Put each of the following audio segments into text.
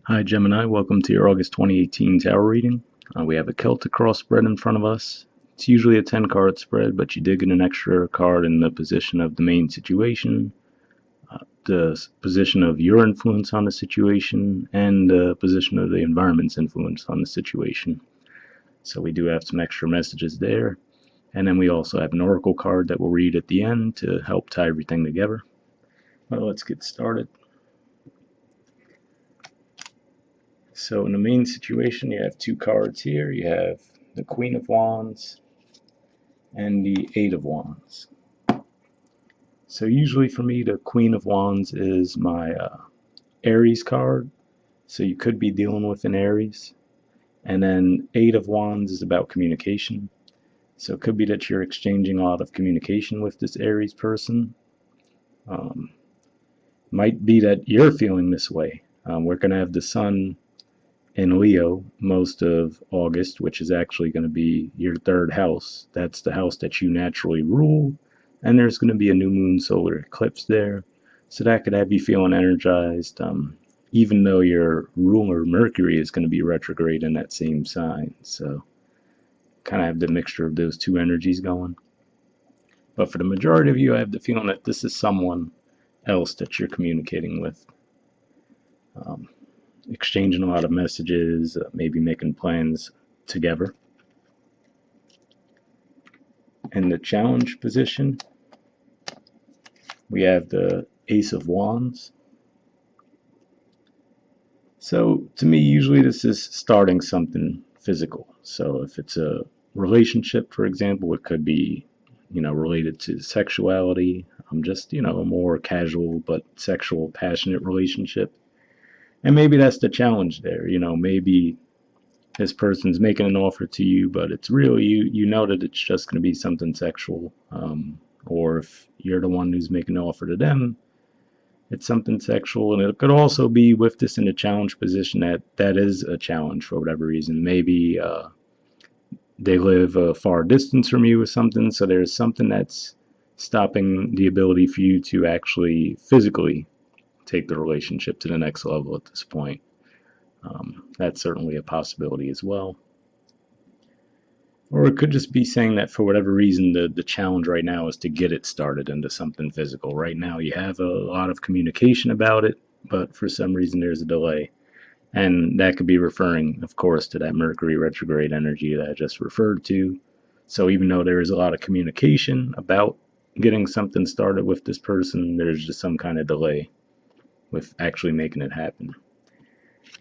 Hi Gemini, welcome to your August 2018 tarot reading. We have a Celtic cross spread in front of us. It's usually a 10 card spread, but you did get an extra card in the position of the main situation, the position of your influence on the situation, and the position of the environment's influence on the situation. So we do have some extra messages there. And then we also have an oracle card that we'll read at the end to help tie everything together. Well, let's get started. So in the main situation, you have two cards here. You have the Queen of Wands and the Eight of Wands. So usually for me, the Queen of Wands is my Aries card. So you could be dealing with an Aries. And then Eight of Wands is about communication. So it could be that you're exchanging a lot of communication with this Aries person. Might be that you're feeling this way. We're going to have the Sun in Leo most of August, which is actually going to be your third house. That's the house that you naturally rule, and there's going to be a new moon solar eclipse there, so that could have you feeling energized, even though your ruler Mercury is going to be retrograde in that same sign. So kind of have the mixture of those two energies going. But for the majority of you, I have the feeling that this is someone else that you're communicating with. Exchanging a lot of messages, maybe making plans together. In the challenge position, we have the Ace of Wands. So to me, usually this is starting something physical. So if it's a relationship, for example, it could be, related to sexuality. Just, a more casual but sexual, passionate relationship. And maybe that's the challenge there. Maybe this person's making an offer to you, but it's really, you know that it's just going to be something sexual. Or if you're the one who's making an offer to them, it's something sexual. And it could also be with this in a challenge position that is a challenge for whatever reason. Maybe they live a far distance from you or something, so there's something that's stopping the ability for you to actually physically take the relationship to the next level at this point. That's certainly a possibility as well. Or it could just be saying that for whatever reason, the challenge right now is to get it started into something physical. Right now you have a lot of communication about it, but for some reason there's a delay. And that could be referring, of course, to that Mercury retrograde energy that I just referred to. So even though there is a lot of communication about getting something started with this person, there's just some kind of delay with actually making it happen.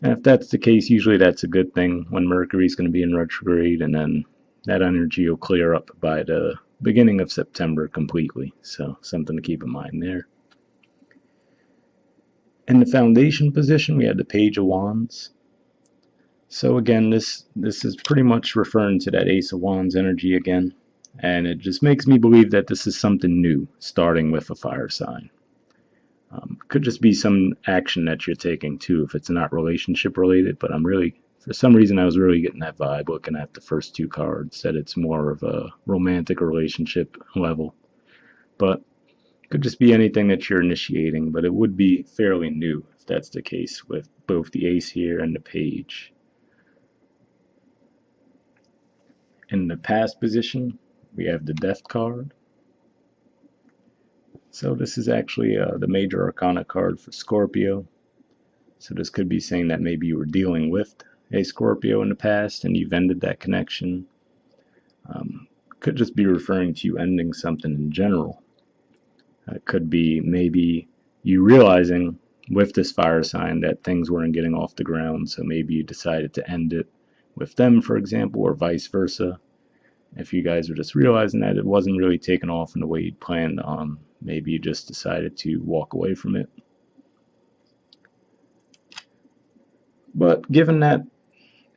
And if that's the case, usually that's a good thing when Mercury's going to be in retrograde, and then that energy will clear up by the beginning of September completely. So something to keep in mind there. In the foundation position, we have the Page of Wands. So again, this is pretty much referring to that Ace of Wands energy again. And it just makes me believe that this is something new, starting with a fire sign. Could just be some action that you're taking too, if it's not relationship related, but for some reason I was really getting that vibe looking at the first two cards, that it's more of a romantic relationship level. But could just be anything that you're initiating, but it would be fairly new if that's the case with both the Ace here and the Page. In the past position, we have the Death card. So this is actually the Major Arcana card for Scorpio. So this could be saying that maybe you were dealing with a Scorpio in the past and you've ended that connection. Could just be referring to you ending something in general. It could be maybe you realizing with this fire sign that things weren't getting off the ground, so maybe you decided to end it with them, for example, or vice versa. If you guys were just realizing that it wasn't really taking off in the way you'd planned on, maybe you just decided to walk away from it. But given that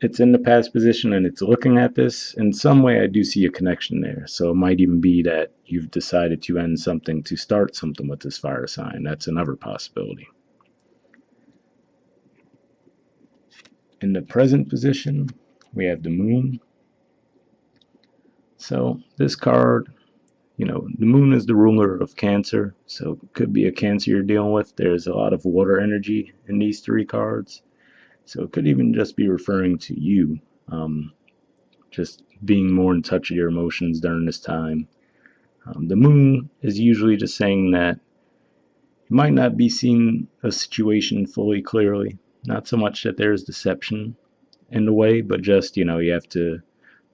it's in the past position and it's looking at this, in some way I do see a connection there. So it might even be that you've decided to end something to start something with this fire sign. That's another possibility. In the present position, we have the Moon. So this card, the Moon is the ruler of Cancer, so it could be a Cancer you're dealing with. There's a lot of water energy in these three cards. So it could even just be referring to you, just being more in touch with your emotions during this time. The moon is usually just saying that you might not be seeing a situation fully clearly. Not so much that there's deception in the way, but just, you have to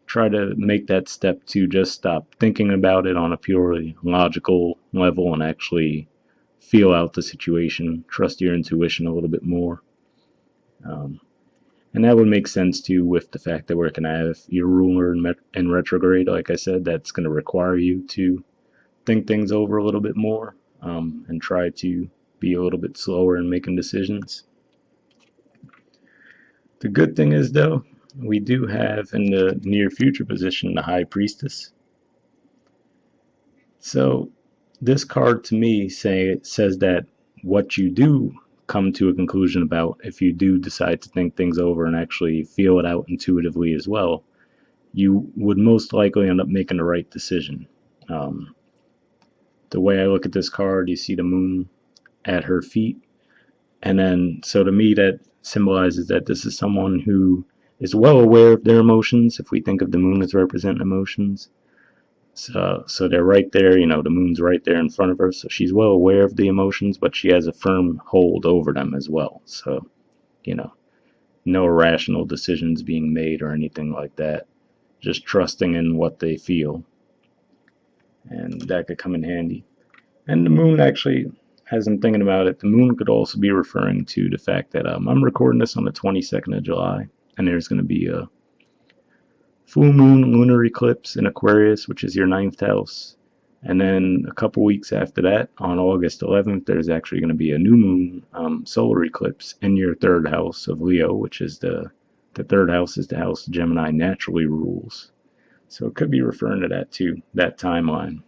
try to make that step to just stop thinking about it on a purely logical level and actually feel out the situation, trust your intuition a little bit more. Um, and that would make sense too with the fact that we're going to have your ruler in retrograde. Like I said, that's going to require you to think things over a little bit more, and try to be a little bit slower in making decisions. The good thing is, though, we do have in the near future position the High Priestess. So this card to me says that what you do come to a conclusion about, if you do decide to think things over and actually feel it out intuitively as well, you would most likely end up making the right decision. Um, the way I look at this card, you see the moon at her feet, and then so to me that symbolizes that this is someone who is well aware of their emotions. If we think of the moon as representing emotions, so they're right there, the moon's right there in front of her, so she's well aware of the emotions, but she has a firm hold over them as well. So, you know, no irrational decisions being made or anything like that. Just trusting in what they feel. And that could come in handy. And the moon actually, as I'm thinking about it, the moon could also be referring to the fact that I'm recording this on the 22nd of July, and there's going to be a full moon lunar eclipse in Aquarius, which is your ninth house. And then a couple weeks after that, on August 11th, there's actually going to be a new moon solar eclipse in your third house of Leo, which is the third house is the house Gemini naturally rules. So it could be referring to that too, that timeline,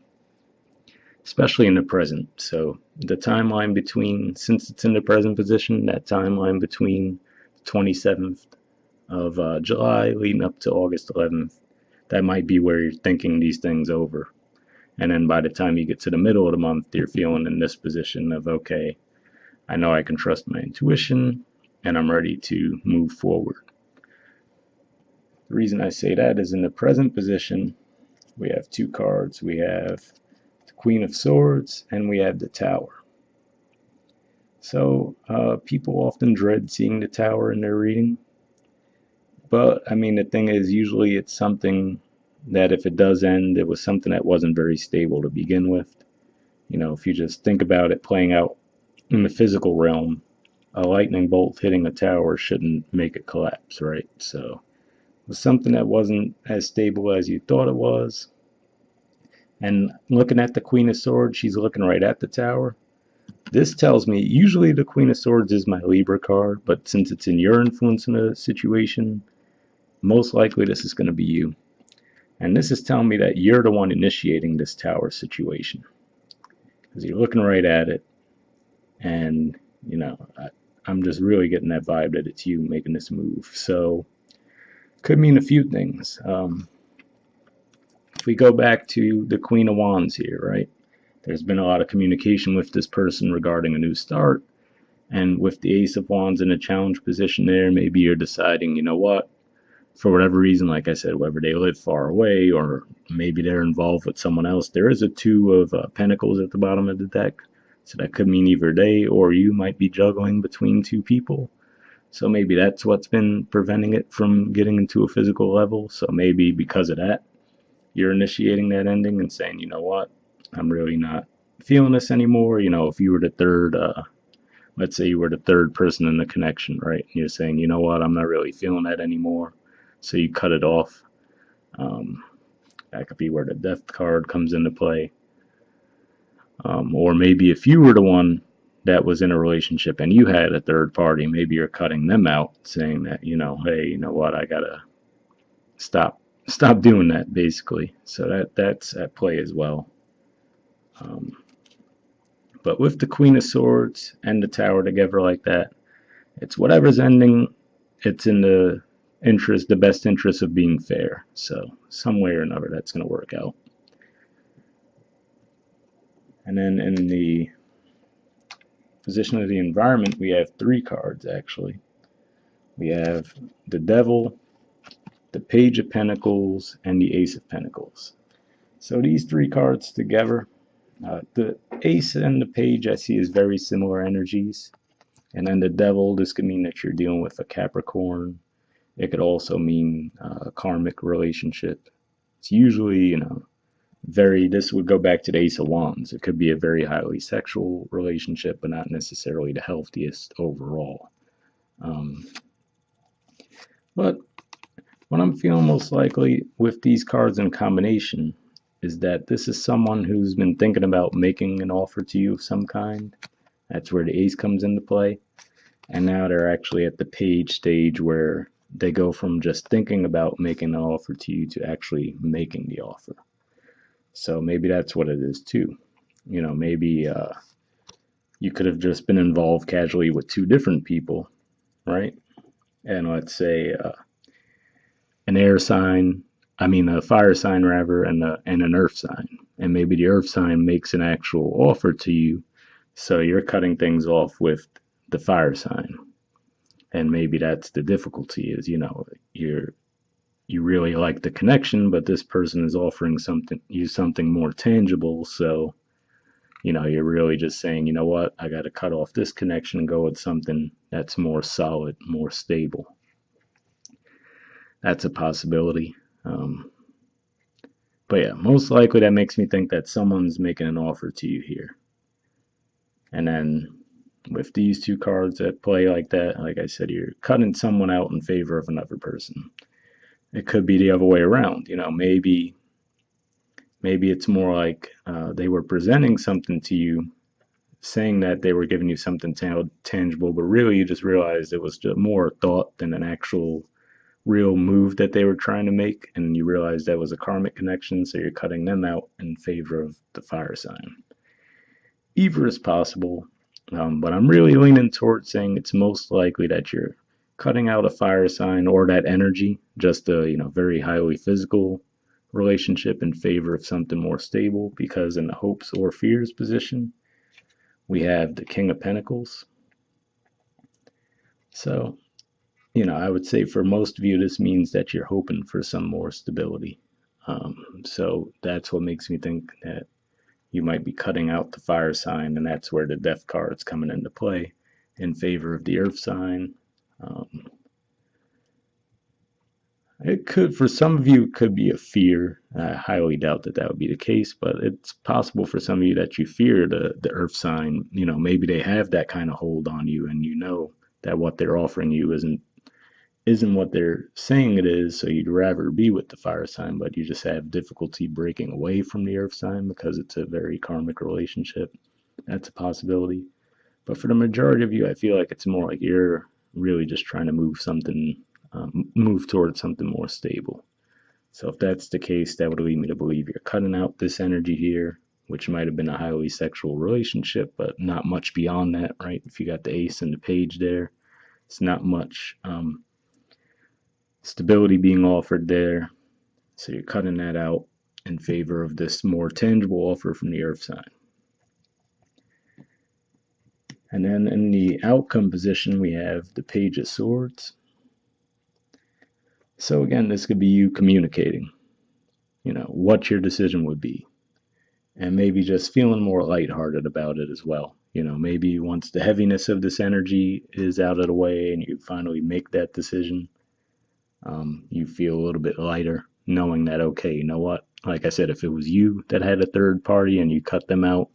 especially in the present. So the timeline between, since it's in the present position, that timeline between the 27th of July leading up to August 11th, that might be where you're thinking these things over. And then by the time you get to the middle of the month, you're feeling in this position of, okay, I know I can trust my intuition and I'm ready to move forward. The reason I say that is in the present position, we have two cards. We have the Queen of Swords and we have the Tower. So people often dread seeing the Tower in their reading. But, I mean, the thing is, usually it's something that if it does end, it was something that wasn't very stable to begin with. If you just think about it playing out in the physical realm, a lightning bolt hitting a tower shouldn't make it collapse, right? So it was something that wasn't as stable as you thought it was. And looking at the Queen of Swords, she's looking right at the tower. This tells me, usually the Queen of Swords is my Libra card, but since it's in your influence in a situation, most likely this is going to be you. And this is telling me that you're the one initiating this tower situation. Because you're looking right at it, and, I'm just really getting that vibe that it's you making this move. So, could mean a few things. If we go back to the Queen of Wands here, right? There's been a lot of communication with this person regarding a new start. And with the Ace of Wands in a challenge position there, maybe you're deciding, you know what? For whatever reason, like I said, whether they live far away or maybe they're involved with someone else, there is a Two of Pentacles at the bottom of the deck. So that could mean either they or you might be juggling between two people. So maybe that's what's been preventing it from getting into a physical level. So maybe because of that, you're initiating that ending and saying, you know what, I'm really not feeling this anymore. If you were the third, let's say you were the third person in the connection, right? And you're saying, you know what, I'm not really feeling that anymore. So you cut it off. That could be where the Death card comes into play. Or maybe if you were the one that was in a relationship and you had a third party, maybe you're cutting them out, saying that, hey, you know what, I gotta stop doing that, basically. So that's at play as well. But with the Queen of Swords and the Tower together like that, it's whatever's ending, it's in the best interest of being fair. So some way or another, that's going to work out. And then in the position of the environment, we have three cards, actually. We have the Devil, the Page of Pentacles, and the Ace of Pentacles. So these three cards together, the Ace and the Page I see as very similar energies. And then the Devil, this could mean that you're dealing with a Capricorn. It could also mean a karmic relationship. It's usually, this would go back to the Ace of Wands. It could be a very highly sexual relationship, but not necessarily the healthiest overall. But what I'm feeling most likely with these cards in combination is that this is someone who's been thinking about making an offer to you of some kind. That's where the Ace comes into play. And now they're actually at the Page stage where they go from just thinking about making an offer to you to actually making the offer. So maybe that's what it is too. Maybe you could have just been involved casually with two different people, right? And let's say a fire sign rather, and an earth sign. And maybe the earth sign makes an actual offer to you, so you're cutting things off with the fire sign. And maybe that's the difficulty is, you really like the connection, but this person is offering something more tangible. So, you're really just saying, you know what, I got to cut off this connection and go with something that's more solid, more stable. That's a possibility. But yeah, most likely that makes me think that someone's making an offer to you here. And then with these two cards at play like that, like I said, you're cutting someone out in favor of another person. It could be the other way around. Maybe it's more like they were presenting something to you, saying that they were giving you something tangible, but really you just realized it was just more thought than an actual real move that they were trying to make, and you realize that was a karmic connection, so you're cutting them out in favor of the fire sign. Either is possible, but I'm really leaning towards saying it's most likely that you're cutting out a fire sign or that energy, just a very highly physical relationship in favor of something more stable, because in the hopes or fears position, we have the King of Pentacles. So I would say for most of you, this means that you're hoping for some more stability. So that's what makes me think that you might be cutting out the fire sign, and that's where the death card's coming into play in favor of the earth sign. It could, for some of you, it could be a fear. I highly doubt that would be the case, but it's possible for some of you that you fear the earth sign. Maybe they have that kind of hold on you, and that what they're offering you isn't what they're saying it is, so you'd rather be with the fire sign, but you just have difficulty breaking away from the earth sign because it's a very karmic relationship. That's a possibility. But for the majority of you, I feel like it's more like you're really just trying to move towards something more stable. So if that's the case, that would lead me to believe you're cutting out this energy here, which might have been a highly sexual relationship, but not much beyond that, right? If you got the Ace and the Page there, it's not much stability being offered there. So you're cutting that out in favor of this more tangible offer from the earth sign. And then in the outcome position, we have the Page of Swords. So again, this could be you communicating, what your decision would be. And maybe just feeling more lighthearted about it as well. Maybe once the heaviness of this energy is out of the way and you finally make that decision, you feel a little bit lighter, knowing that, okay, you know what? Like I said, if it was you that had a third party and you cut them out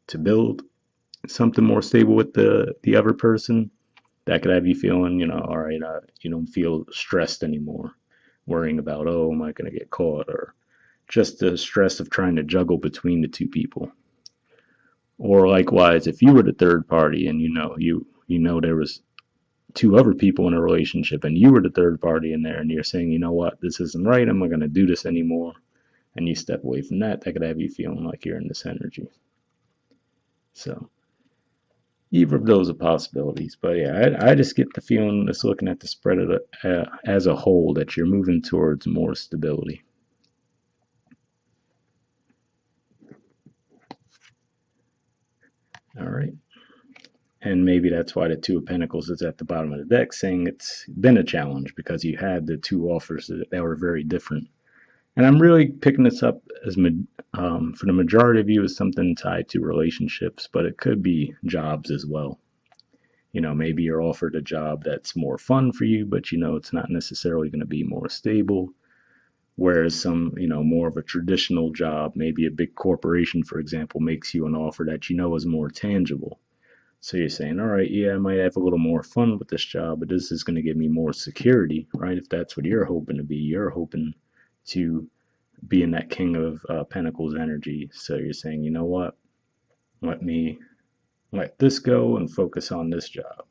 to build something more stable with the other person, that could have you feeling, all right, you don't feel stressed anymore, worrying about, oh, am I going to get caught, or just the stress of trying to juggle between the two people. Or likewise, if you were the third party and there was two other people in a relationship and you were the third party in there and you're saying, you know what, this isn't right, I'm not going to do this anymore, and you step away from that could have you feeling like you're in this energy. So either of those are possibilities, but yeah, I just get the feeling, just looking at the spread of as a whole, that you're moving towards more stability. All right. And maybe that's why the Two of Pentacles is at the bottom of the deck, saying it's been a challenge because you had the two offers that were very different. And I'm really picking this up as for the majority of you as something tied to relationships, but it could be jobs as well. Maybe you're offered a job that's more fun for you, but it's not necessarily going to be more stable. Whereas some, more of a traditional job, maybe a big corporation, for example, makes you an offer that is more tangible. So you're saying, all right, yeah, I might have a little more fun with this job, but this is going to give me more security, right? If that's what you're hoping to be, you're hoping to be in that King of Pentacles energy. So you're saying, you know what? Let me let this go and focus on this job.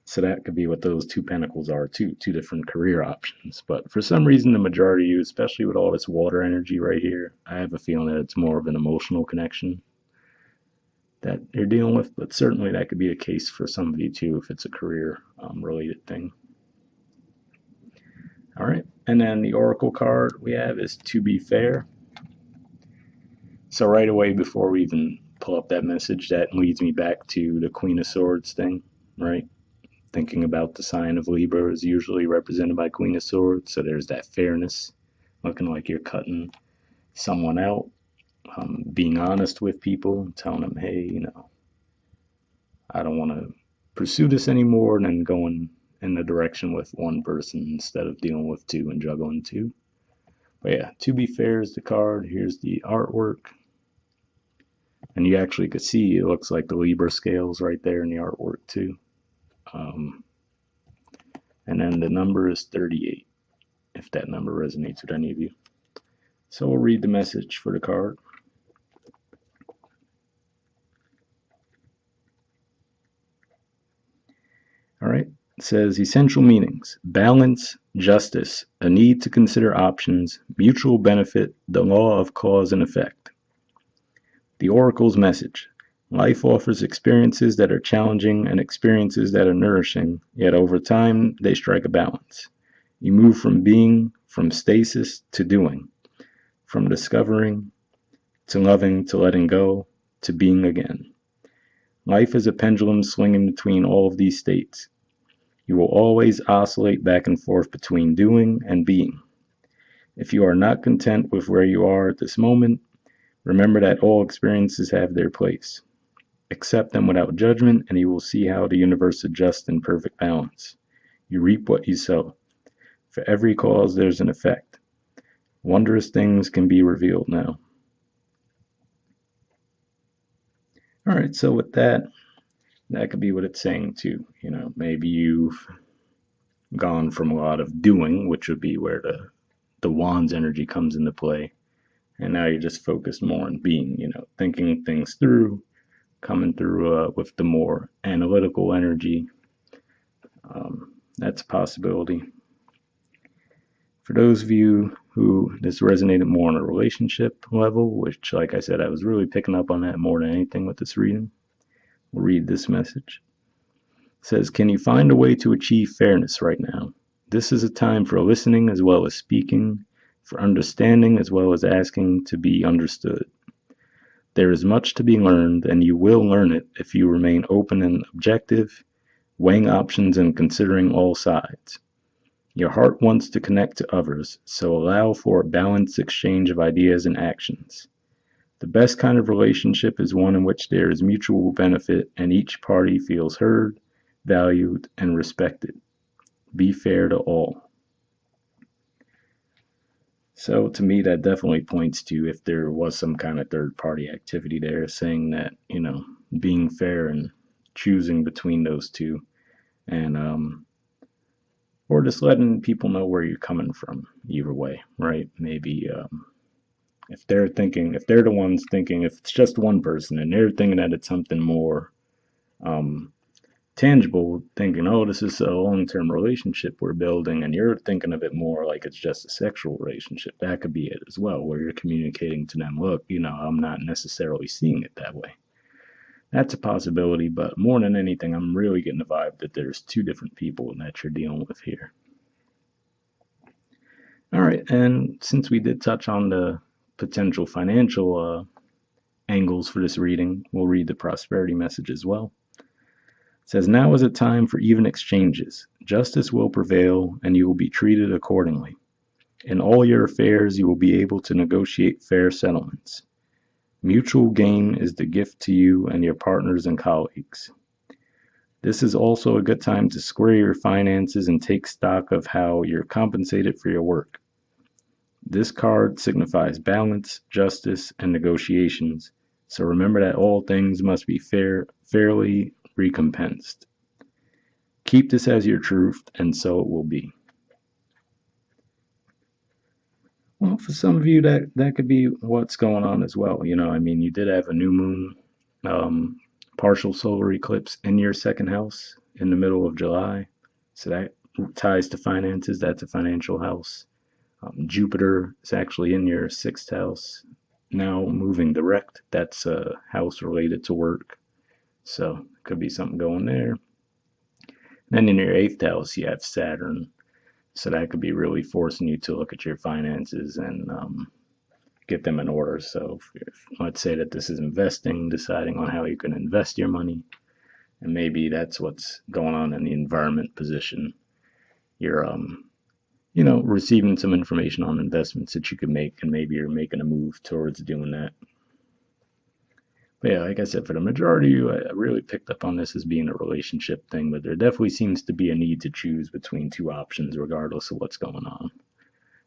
So that could be what those two pentacles are too, two different career options. But for some reason, the majority of you, especially with all this water energy right here, I have a feeling that it's more of an emotional connection that you're dealing with. But certainly that could be the case for some of you too, if it's a career related thing. All right, and then the Oracle card we have is To Be Fair. So right away, before we even pull up that message, that leads me back to the Queen of Swords thing, right? Thinking about the sign of Libra is usually represented by Queen of Swords, so there's that fairness, looking like you're cutting someone out, being honest with people, telling them, hey, I don't want to pursue this anymore, and then going in the direction with one person instead of dealing with two and juggling two. But yeah, To Be Fair is the card. Here's the artwork. And you actually could see it looks like the Libra scales right there in the artwork too. And then the number is 38, if that number resonates with any of you. So we'll read the message for the card. All right, it says essential meanings: balance, justice, a need to consider options, mutual benefit, the law of cause and effect. The Oracle's message: life offers experiences that are challenging and experiences that are nourishing, yet over time they strike a balance. You move from stasis to doing, from discovering to loving to letting go to being again. Life is a pendulum swinging between all of these states. You will always oscillate back and forth between doing and being. If you are not content with where you are at this moment, remember that all experiences have their place. Accept them without judgment, and you will see how the universe adjusts in perfect balance. You reap what you sow. For every cause, there's an effect. Wondrous things can be revealed now. All right, so with that could be what it's saying too. Maybe you've gone from a lot of doing, which would be where the Wands energy comes into play, and now you're just focused more on being, thinking things through, coming through with the more analytical energy. That's a possibility. For those of you who this resonated more on a relationship level, which, like I said, I was really picking up on that more than anything with this reading, we'll read this message. It says, can you find a way to achieve fairness right now? This is a time for listening as well as speaking, for understanding as well as asking to be understood. There is much to be learned, and you will learn it if you remain open and objective, weighing options and considering all sides. Your heart wants to connect to others, so allow for a balanced exchange of ideas and actions. The best kind of relationship is one in which there is mutual benefit and each party feels heard, valued, and respected. Be fair to all. So to me, that definitely points to if there was some kind of third-party activity there, saying that, being fair and choosing between those two, and or just letting people know where you're coming from either way, right? Maybe if they're the ones thinking, if it's just one person and they're thinking that it's something more tangible, thinking, oh, this is a long-term relationship we're building, and you're thinking of it more like it's just a sexual relationship, that could be it as well, where you're communicating to them, look, I'm not necessarily seeing it that way. That's a possibility, but more than anything, I'm really getting the vibe that there's two different people that you're dealing with here. All right, and since we did touch on the potential financial angles for this reading, we'll read the prosperity message as well. says, now is a time for even exchanges. Justice will prevail, and you will be treated accordingly. In all your affairs, you will be able to negotiate fair settlements. Mutual gain is the gift to you and your partners and colleagues. This is also a good time to square your finances and take stock of how you're compensated for your work. This card signifies balance, justice, and negotiations, so remember that all things must be fairly recompensed. Keep this as your truth, and so it will be. Well, for some of you, that could be what's going on as well. I mean, you did have a new moon, um, partial solar eclipse in your second house in the middle of July. So that ties to finances. That's a financial house. Jupiter is actually in your sixth house, now moving direct. That's a house related to work. So could be something going there. Then in your eighth house, you have Saturn. So that could be really forcing you to look at your finances and get them in order. So if, let's say that this is investing, deciding on how you can invest your money, and maybe that's what's going on in the environment position. You're receiving some information on investments that you could make, and maybe you're making a move towards doing that. But yeah, like I said, for the majority of you, I really picked up on this as being a relationship thing, but there definitely seems to be a need to choose between two options regardless of what's going on.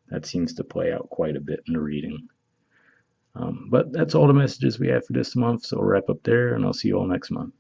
That seems to play out quite a bit in the reading. But that's all the messages we have for this month, so we'll wrap up there, and I'll see you all next month.